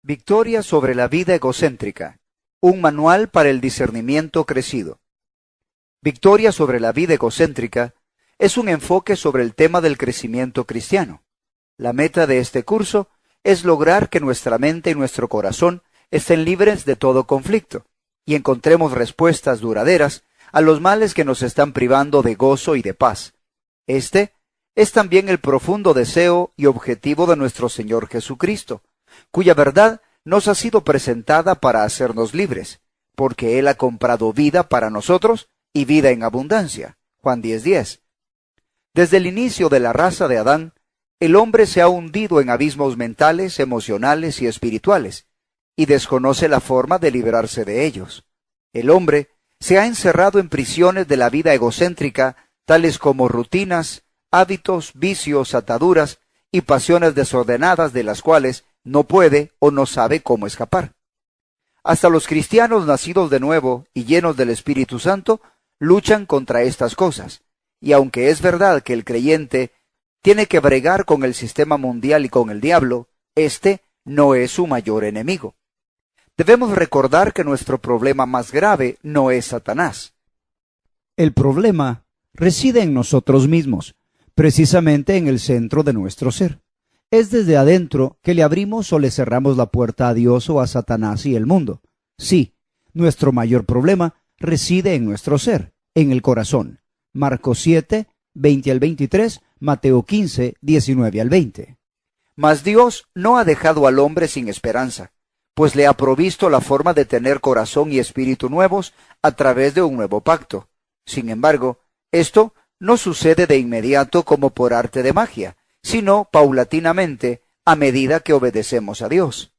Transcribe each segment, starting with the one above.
Victoria sobre la vida egocéntrica. Un manual para el discernimiento crecido. Victoria sobre la vida egocéntrica es un enfoque sobre el tema del crecimiento cristiano. La meta de este curso es lograr que nuestra mente y nuestro corazón estén libres de todo conflicto y encontremos respuestas duraderas a los males que nos están privando de gozo y de paz. Este es también el profundo deseo y objetivo de nuestro Señor Jesucristo, cuya verdad nos ha sido presentada para hacernos libres, porque Él ha comprado vida para nosotros y vida en abundancia. Juan 10:10. Desde el inicio de la raza de Adán, el hombre se ha hundido en abismos mentales, emocionales y espirituales, y desconoce la forma de librarse de ellos. El hombre se ha encerrado en prisiones de la vida egocéntrica, tales como rutinas, hábitos, vicios, ataduras y pasiones desordenadas de las cuales no puede o no sabe cómo escapar. Hasta los cristianos nacidos de nuevo y llenos del Espíritu Santo luchan contra estas cosas, y aunque es verdad que el creyente tiene que bregar con el sistema mundial y con el diablo, este no es su mayor enemigo. Debemos recordar que nuestro problema más grave no es Satanás. El problema reside en nosotros mismos, precisamente en el centro de nuestro ser. Es desde adentro que le abrimos o le cerramos la puerta a Dios o a Satanás y el mundo. Sí, nuestro mayor problema reside en nuestro ser, en el corazón. Marcos 7, 20 al 23, Mateo 15, 19 al 20. Mas Dios no ha dejado al hombre sin esperanza, pues le ha provisto la forma de tener corazón y espíritu nuevos a través de un nuevo pacto. Sin embargo, esto no sucede de inmediato como por arte de magia, sino paulatinamente a medida que obedecemos a Dios.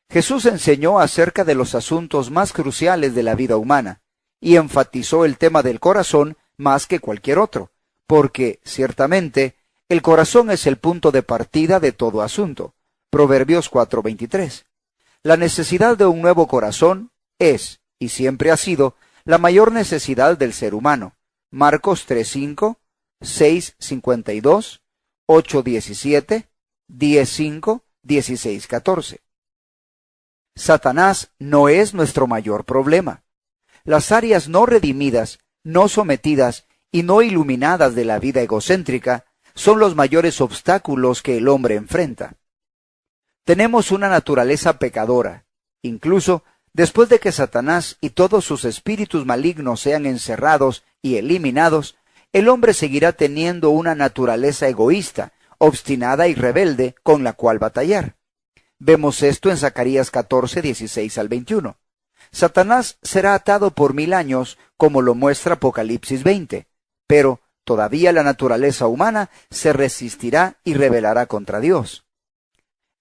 Jesús enseñó acerca de los asuntos más cruciales de la vida humana y enfatizó el tema del corazón más que cualquier otro, porque, ciertamente, el corazón es el punto de partida de todo asunto. Proverbios 4:23. La necesidad de un nuevo corazón es, y siempre ha sido, la mayor necesidad del ser humano. Marcos 3:5, 6:52, 8:17, 10:5, 16:14. Satanás no es nuestro mayor problema. Las áreas no redimidas, no sometidas y no iluminadas de la vida egocéntrica son los mayores obstáculos que el hombre enfrenta. Tenemos una naturaleza pecadora. Incluso después de que Satanás y todos sus espíritus malignos sean encerrados y eliminados, el hombre seguirá teniendo una naturaleza egoísta, obstinada y rebelde con la cual batallar. Vemos esto en Zacarías 14, 16 al 21. Satanás será atado por 1000 años, como lo muestra Apocalipsis 20, pero todavía la naturaleza humana se resistirá y rebelará contra Dios.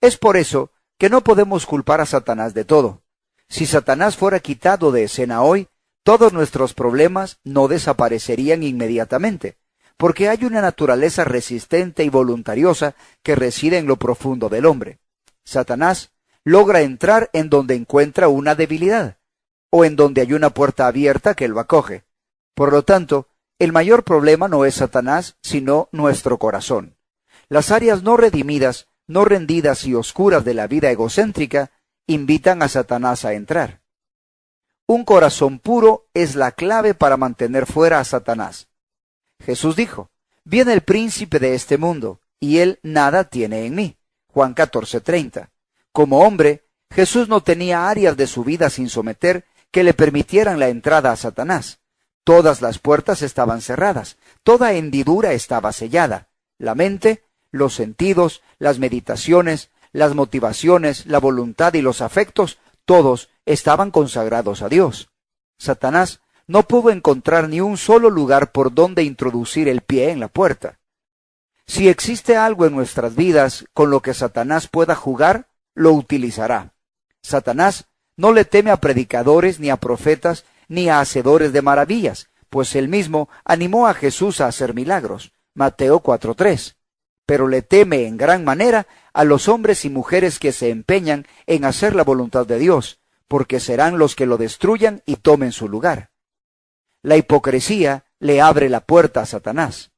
Es por eso que no podemos culpar a Satanás de todo. Si Satanás fuera quitado de escena hoy, todos nuestros problemas no desaparecerían inmediatamente, porque hay una naturaleza resistente y voluntariosa que reside en lo profundo del hombre. Satanás logra entrar en donde encuentra una debilidad, o en donde hay una puerta abierta que lo acoge. Por lo tanto, el mayor problema no es Satanás, sino nuestro corazón. Las áreas no redimidas, no rendidas y oscuras de la vida egocéntrica invitan a Satanás a entrar. Un corazón puro es la clave para mantener fuera a Satanás. Jesús dijo: «Viene el príncipe de este mundo, y él nada tiene en mí». Juan 14:30. Como hombre, Jesús no tenía áreas de su vida sin someter que le permitieran la entrada a Satanás. Todas las puertas estaban cerradas, toda hendidura estaba sellada. La mente, los sentidos, las meditaciones, las motivaciones, la voluntad y los afectos, todos estaban consagrados a Dios. Satanás no pudo encontrar ni un solo lugar por donde introducir el pie en la puerta. Si existe algo en nuestras vidas con lo que Satanás pueda jugar, lo utilizará. Satanás no le teme a predicadores, ni a profetas, ni a hacedores de maravillas, pues él mismo animó a Jesús a hacer milagros. Mateo 4:3. Pero le teme en gran manera a los hombres y mujeres que se empeñan en hacer la voluntad de Dios, porque serán los que lo destruyan y tomen su lugar. La hipocresía le abre la puerta a Satanás.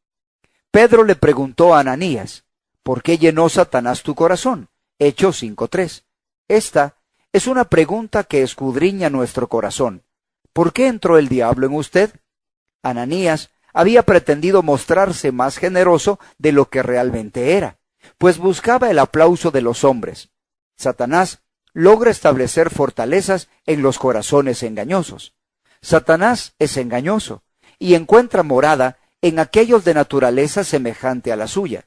Pedro le preguntó a Ananías: ¿por qué llenó Satanás tu corazón? Hechos 5:3. Esta es una pregunta que escudriña nuestro corazón. ¿Por qué entró el diablo en usted? Ananías había pretendido mostrarse más generoso de lo que realmente era, pues buscaba el aplauso de los hombres. Satanás logra establecer fortalezas en los corazones engañosos. Satanás es engañoso y encuentra morada en aquellos de naturaleza semejante a la suya.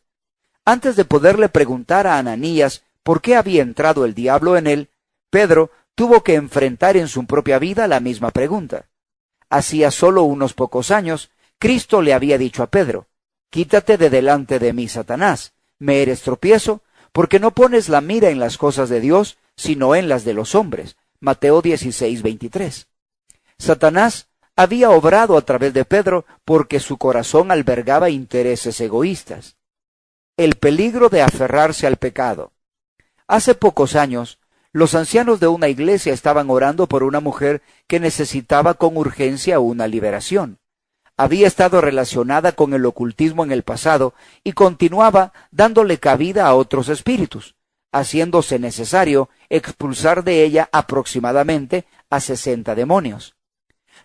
Antes de poderle preguntar a Ananías por qué había entrado el diablo en él, Pedro tuvo que enfrentar en su propia vida la misma pregunta. Hacía solo unos pocos años, Cristo le había dicho a Pedro: «Quítate de delante de mí, Satanás, me eres tropiezo, porque no pones la mira en las cosas de Dios, sino en las de los hombres». Mateo 16:23. Satanás había obrado a través de Pedro porque su corazón albergaba intereses egoístas. El peligro de aferrarse al pecado. Hace pocos años, los ancianos de una iglesia estaban orando por una mujer que necesitaba con urgencia una liberación. Había estado relacionada con el ocultismo en el pasado y continuaba dándole cabida a otros espíritus, haciéndose necesario expulsar de ella aproximadamente a 60 demonios.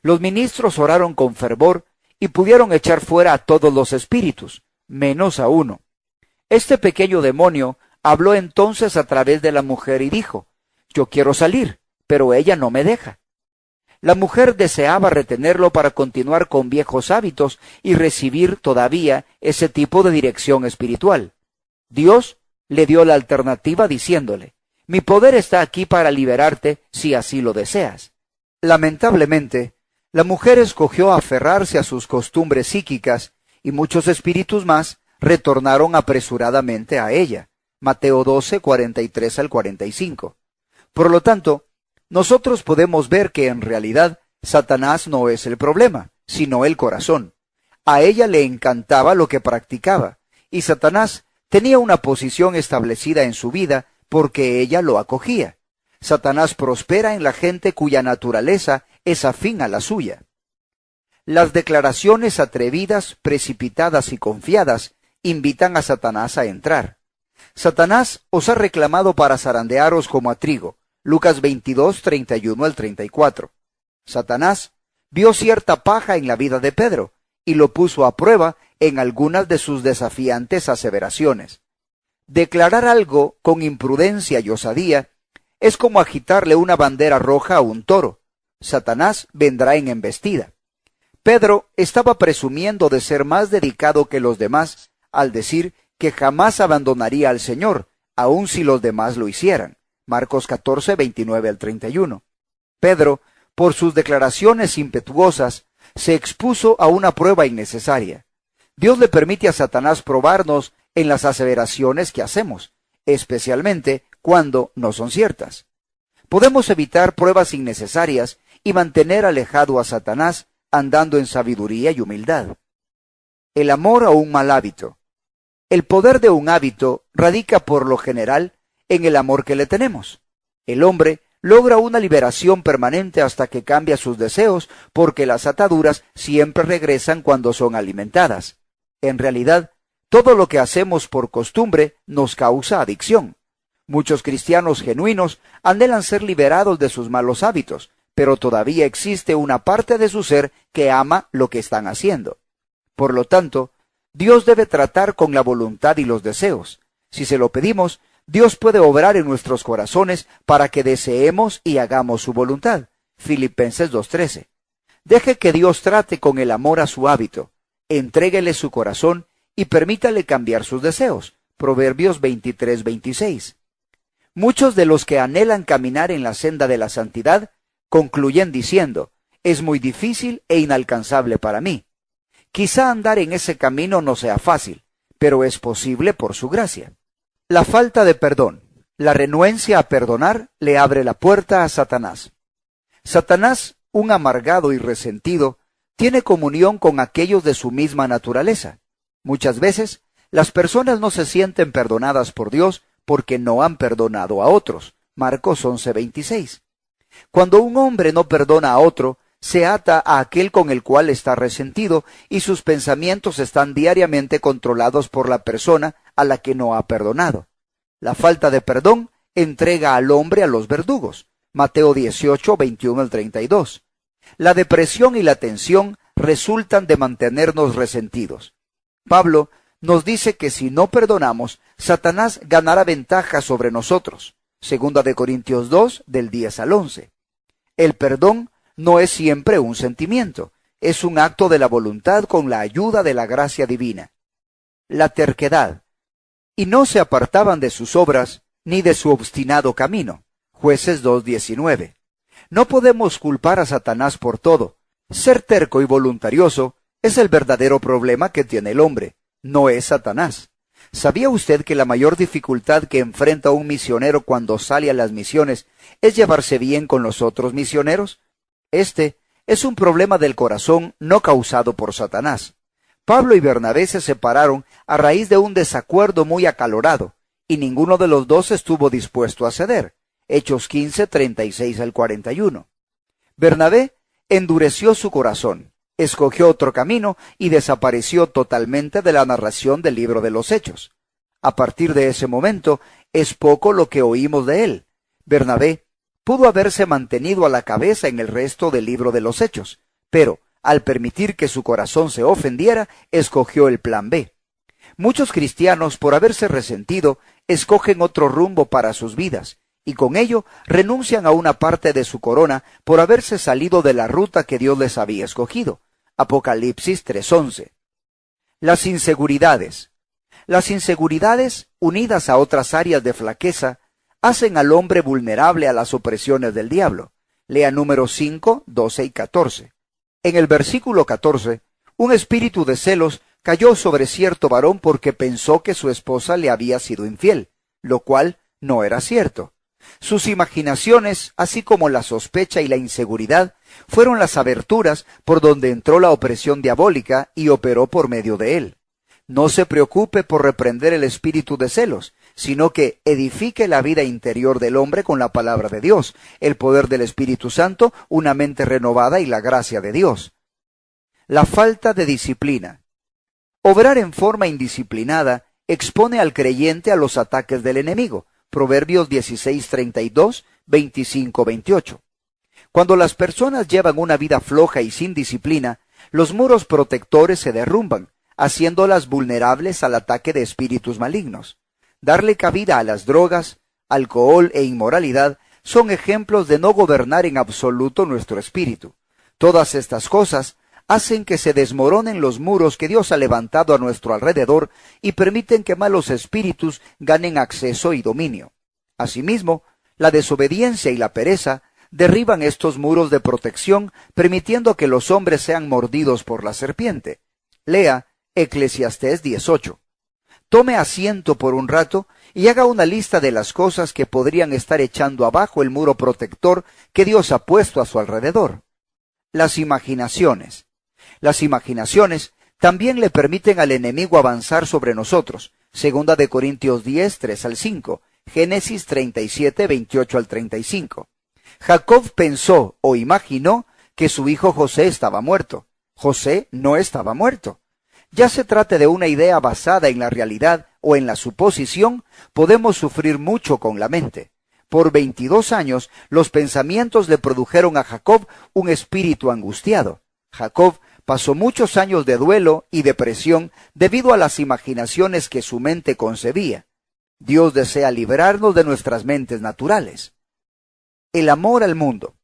Los ministros oraron con fervor y pudieron echar fuera a todos los espíritus, menos a uno. Este pequeño demonio habló entonces a través de la mujer y dijo: «Yo quiero salir, pero ella no me deja». La mujer deseaba retenerlo para continuar con viejos hábitos y recibir todavía ese tipo de dirección espiritual. Dios le dio la alternativa diciéndole: «Mi poder está aquí para liberarte si así lo deseas». Lamentablemente, la mujer escogió aferrarse a sus costumbres psíquicas y muchos espíritus más retornaron apresuradamente a ella. Mateo 12, 43 al 45. Por lo tanto, nosotros podemos ver que en realidad Satanás no es el problema, sino el corazón. A ella le encantaba lo que practicaba, y Satanás tenía una posición establecida en su vida porque ella lo acogía. Satanás prospera en la gente cuya naturaleza es afín a la suya. Las declaraciones atrevidas, precipitadas y confiadas invitan a Satanás a entrar. Satanás os ha reclamado para zarandearos como a trigo. Lucas 22, 31 al 34. Satanás vio cierta paja en la vida de Pedro y lo puso a prueba en algunas de sus desafiantes aseveraciones. Declarar algo con imprudencia y osadía es como agitarle una bandera roja a un toro. Satanás vendrá en embestida. Pedro estaba presumiendo de ser más dedicado que los demás al decir que jamás abandonaría al Señor, aun si los demás lo hicieran. Marcos 14, 29 al 31. Pedro, por sus declaraciones impetuosas, se expuso a una prueba innecesaria. Dios le permite a Satanás probarnos en las aseveraciones que hacemos, especialmente cuando no son ciertas. Podemos evitar pruebas innecesarias y mantener alejado a Satanás andando en sabiduría y humildad. El amor a un mal hábito. El poder de un hábito radica por lo general en el amor que le tenemos. El hombre logra una liberación permanente hasta que cambia sus deseos, porque las ataduras siempre regresan cuando son alimentadas. En realidad, todo lo que hacemos por costumbre nos causa adicción. Muchos cristianos genuinos anhelan ser liberados de sus malos hábitos, pero todavía existe una parte de su ser que ama lo que están haciendo. Por lo tanto, Dios debe tratar con la voluntad y los deseos. Si se lo pedimos, Dios puede obrar en nuestros corazones para que deseemos y hagamos su voluntad. Filipenses 2:13. Deje que Dios trate con el amor a su hábito. Entréguele su corazón y permítale cambiar sus deseos. Proverbios 23:26. Muchos de los que anhelan caminar en la senda de la santidad concluyen diciendo: «Es muy difícil e inalcanzable para mí». Quizá andar en ese camino no sea fácil, pero es posible por su gracia. La falta de perdón, la renuencia a perdonar, le abre la puerta a Satanás. Satanás, un amargado y resentido, tiene comunión con aquellos de su misma naturaleza. Muchas veces, las personas no se sienten perdonadas por Dios porque no han perdonado a otros. Marcos 11:26. Cuando un hombre no perdona a otro, se ata a aquel con el cual está resentido y sus pensamientos están diariamente controlados por la persona a la que no ha perdonado. La falta de perdón entrega al hombre a los verdugos. Mateo 18, 21 al 32. La depresión y la tensión resultan de mantenernos resentidos. Pablo nos dice que si no perdonamos, Satanás ganará ventaja sobre nosotros. Segunda de Corintios 2, del 10 al 11. El perdón no es siempre un sentimiento, es un acto de la voluntad con la ayuda de la gracia divina. La terquedad. Y no se apartaban de sus obras, ni de su obstinado camino. Jueces 2:19. No podemos culpar a Satanás por todo. Ser terco y voluntarioso es el verdadero problema que tiene el hombre, no es Satanás. ¿Sabía usted que la mayor dificultad que enfrenta un misionero cuando sale a las misiones es llevarse bien con los otros misioneros? Este es un problema del corazón no causado por Satanás. Pablo y Bernabé se separaron a raíz de un desacuerdo muy acalorado, y ninguno de los dos estuvo dispuesto a ceder. Hechos 15, 36 al 41. Bernabé endureció su corazón, escogió otro camino y desapareció totalmente de la narración del libro de los Hechos. A partir de ese momento, es poco lo que oímos de él. Bernabé pudo haberse mantenido a la cabeza en el resto del libro de los Hechos, pero al permitir que su corazón se ofendiera, escogió el plan B. Muchos cristianos, por haberse resentido, escogen otro rumbo para sus vidas, y con ello renuncian a una parte de su corona por haberse salido de la ruta que Dios les había escogido. Apocalipsis 3:11. Las inseguridades. Las inseguridades, unidas a otras áreas de flaqueza, hacen al hombre vulnerable a las opresiones del diablo. Lea Números 5, 12 y 14. En el versículo 14, un espíritu de celos cayó sobre cierto varón porque pensó que su esposa le había sido infiel, lo cual no era cierto. Sus imaginaciones, así como la sospecha y la inseguridad, fueron las aberturas por donde entró la opresión diabólica y operó por medio de él. No se preocupe por reprender el espíritu de celos, sino que edifique la vida interior del hombre con la palabra de Dios, el poder del Espíritu Santo, una mente renovada y la gracia de Dios. La falta de disciplina. Obrar en forma indisciplinada expone al creyente a los ataques del enemigo. Proverbios 16:32, 25-28. Cuando las personas llevan una vida floja y sin disciplina, los muros protectores se derrumban, haciéndolas vulnerables al ataque de espíritus malignos. Darle cabida a las drogas, alcohol e inmoralidad son ejemplos de no gobernar en absoluto nuestro espíritu. Todas estas cosas hacen que se desmoronen los muros que Dios ha levantado a nuestro alrededor y permiten que malos espíritus ganen acceso y dominio. Asimismo, la desobediencia y la pereza derriban estos muros de protección, permitiendo que los hombres sean mordidos por la serpiente. Lea Eclesiastés 18. Tome asiento por un rato y haga una lista de las cosas que podrían estar echando abajo el muro protector que Dios ha puesto a su alrededor. Las imaginaciones. Las imaginaciones también le permiten al enemigo avanzar sobre nosotros. Segunda de Corintios 10, 3 al 5. Génesis 37, 28 al 35. Jacob pensó o imaginó que su hijo José estaba muerto. José no estaba muerto. Ya se trate de una idea basada en la realidad o en la suposición, podemos sufrir mucho con la mente. Por 22 años, los pensamientos le produjeron a Jacob un espíritu angustiado. Jacob pasó muchos años de duelo y depresión debido a las imaginaciones que su mente concebía. Dios desea librarnos de nuestras mentes naturales. El amor al mundo.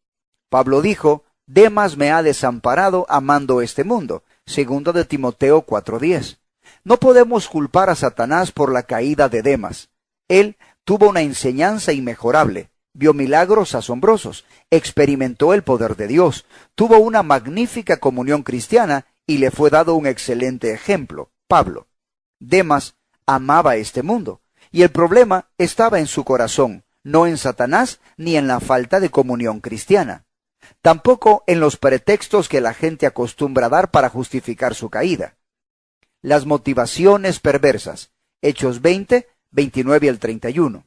Pablo dijo, Demas me ha desamparado amando este mundo. Segundo de Timoteo 4:10. No podemos culpar a Satanás por la caída de Demas. Él tuvo una enseñanza inmejorable, vio milagros asombrosos, experimentó el poder de Dios, tuvo una magnífica comunión cristiana y le fue dado un excelente ejemplo, Pablo. Demas amaba este mundo, y el problema estaba en su corazón, no en Satanás ni en la falta de comunión cristiana. Tampoco en los pretextos que la gente acostumbra dar para justificar su caída. Las motivaciones perversas. Hechos 20, 29 al 31.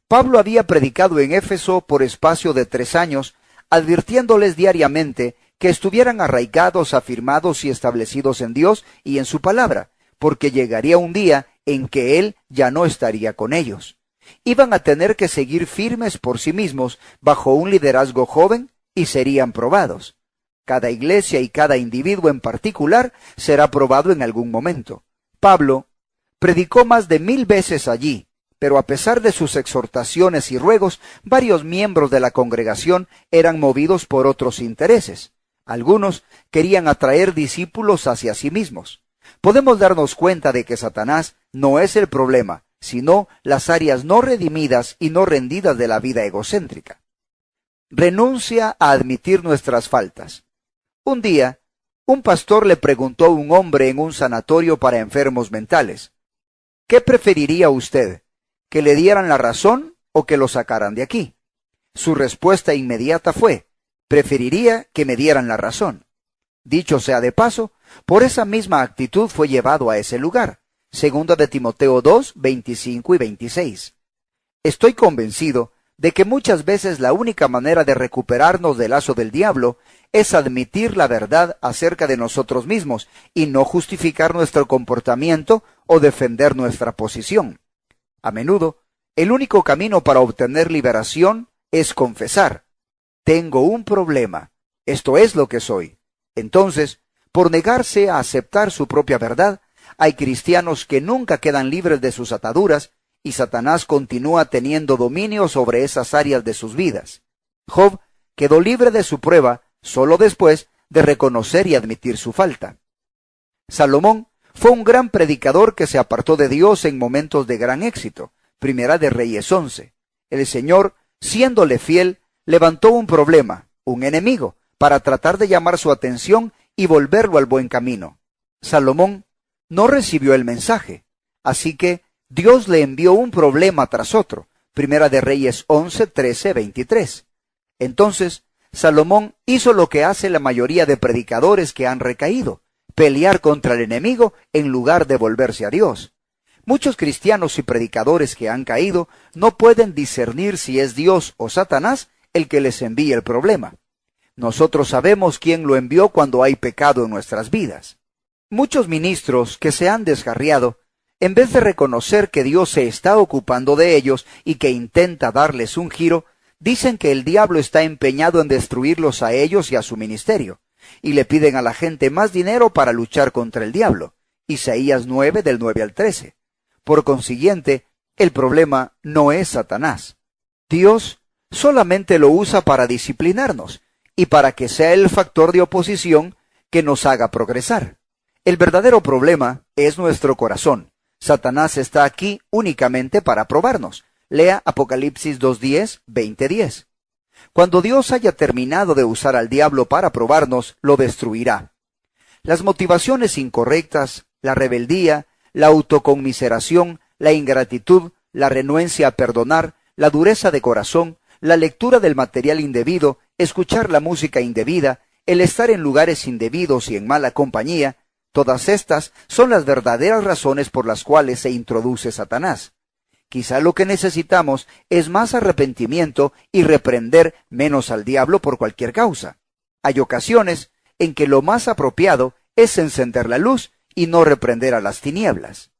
Pablo había predicado en Éfeso por espacio de 3 años, advirtiéndoles diariamente que estuvieran arraigados, afirmados y establecidos en Dios y en su palabra, porque llegaría un día en que Él ya no estaría con ellos. Iban a tener que seguir firmes por sí mismos bajo un liderazgo joven y serían probados. Cada iglesia y cada individuo en particular será probado en algún momento. Pablo predicó más de 1000 veces allí, pero a pesar de sus exhortaciones y ruegos, varios miembros de la congregación eran movidos por otros intereses. Algunos querían atraer discípulos hacia sí mismos. Podemos darnos cuenta de que Satanás no es el problema, sino las áreas no redimidas y no rendidas de la vida egocéntrica. Renuncia a admitir nuestras faltas. Un día, un pastor le preguntó a un hombre en un sanatorio para enfermos mentales: ¿qué preferiría usted? ¿Que le dieran la razón o que lo sacaran de aquí? Su respuesta inmediata fue: preferiría que me dieran la razón. Dicho sea de paso, por esa misma actitud fue llevado a ese lugar. Segunda de Timoteo 2, 25 y 26. Estoy convencido de que muchas veces la única manera de recuperarnos del lazo del diablo es admitir la verdad acerca de nosotros mismos y no justificar nuestro comportamiento o defender nuestra posición. A menudo, el único camino para obtener liberación es confesar: tengo un problema, esto es lo que soy. Entonces, por negarse a aceptar su propia verdad, hay cristianos que nunca quedan libres de sus ataduras y Satanás continúa teniendo dominio sobre esas áreas de sus vidas. Job quedó libre de su prueba solo después de reconocer y admitir su falta. Salomón fue un gran predicador que se apartó de Dios en momentos de gran éxito. Primera de Reyes 11. El Señor, siéndole fiel, levantó un problema, un enemigo, para tratar de llamar su atención y volverlo al buen camino. Salomón no recibió el mensaje, así que Dios le envió un problema tras otro. Primera de Reyes 11, 13, 23. Entonces, Salomón hizo lo que hace la mayoría de predicadores que han recaído: pelear contra el enemigo en lugar de volverse a Dios. Muchos cristianos y predicadores que han caído no pueden discernir si es Dios o Satanás el que les envía el problema. Nosotros sabemos quién lo envió cuando hay pecado en nuestras vidas. Muchos ministros que se han descarriado, en vez de reconocer que Dios se está ocupando de ellos y que intenta darles un giro, dicen que el diablo está empeñado en destruirlos a ellos y a su ministerio, y le piden a la gente más dinero para luchar contra el diablo. Isaías 9, del 9 al 13. Por consiguiente, el problema no es Satanás. Dios solamente lo usa para disciplinarnos y para que sea el factor de oposición que nos haga progresar. El verdadero problema es nuestro corazón. Satanás está aquí únicamente para probarnos. Lea Apocalipsis 2:10, 20:10. Cuando Dios haya terminado de usar al diablo para probarnos, lo destruirá. Las motivaciones incorrectas, la rebeldía, la autoconmiseración, la ingratitud, la renuencia a perdonar, la dureza de corazón, la lectura del material indebido, escuchar la música indebida, el estar en lugares indebidos y en mala compañía, todas estas son las verdaderas razones por las cuales se introduce Satanás. Quizá lo que necesitamos es más arrepentimiento y reprender menos al diablo por cualquier causa. Hay ocasiones en que lo más apropiado es encender la luz y no reprender a las tinieblas.